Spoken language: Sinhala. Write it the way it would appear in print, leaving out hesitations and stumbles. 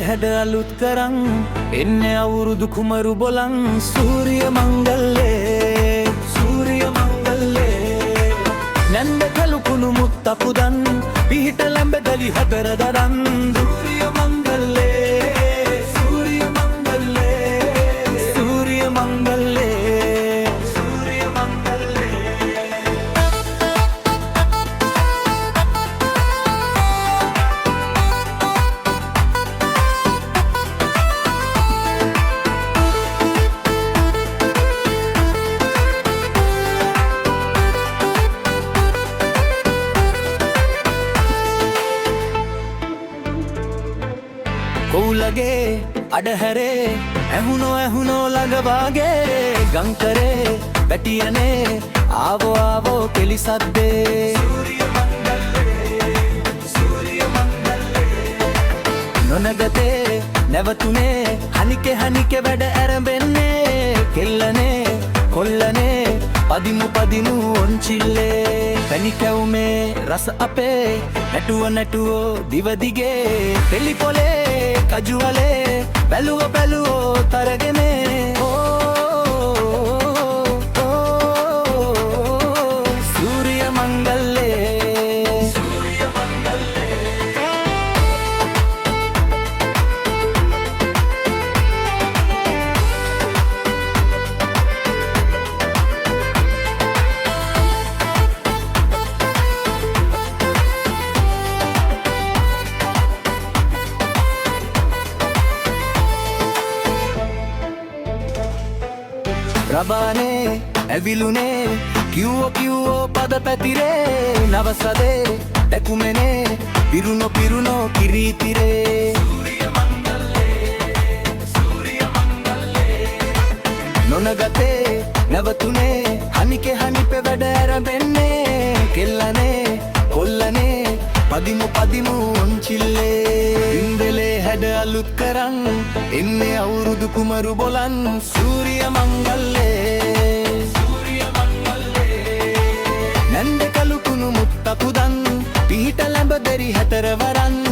හැඩ අලුත් කරන් එන්නේ අවුරුදු කුමරු බොලන් සූරිය මංගල්ලේ සූරිය මංගල්ලේ නැන්ද කලුකුණු මුත්තපුදන් පිහිට ලැඹදලි හතර දරන් සූරිය මංගල්ලේ සූරිය මංගල්ලේ සූරිය මංගල්ලේ සූරිය මංගල්ලේ කොවුලගේ අඩහැරේ ඇහුනෝ ළඟවාගේ ගංකරේ වැටියනේ ආවෝ ආවෝ කෙලි සද්දේ සූරිය මංගල්ලේ සූරිය මංගල්ලේ නොනගතේ නැවතුනේ හනිකේ වැඩ ඇරඹෙන්නේ කෙල්ලනේ කොල්ලනේ පදිමු ඔන්චිල්ලේ පැණි කැවුමේ රස අපේ නැටුවෝ දිවදිගේ පෙලි පොලේ කජුවලේ බැලුවෝ තරගෙනේ සූරිය මංගල්ලේ සූරිය මංගල්ලේ රබානේ ඇවිලුනේ කිව්වෝ පද පැතිරේ නවසදේ දැකුමනේ පිරුණෝ කිරීතිරේ සූරිය මංගල්ලේ සූරිය මංගල්ලේ නොනගතේ නැවතුනේ හනිපේ වැඩ ඇරඹෙන්නේ කෙල්ලනේ කොල්ලනේ පදිමු ඔන්චිල්ලේ ඉන්දලේ හැඩ අලුත් කරන් එන්නේ අවුරුදු කුමරු බොලන් සූරිය මංගල්ලේ සූරිය මංගල්ලේ නැන්ද කලුකුණු මුත්තපුදන් පිහිට ලැඹදරි හතර වරන්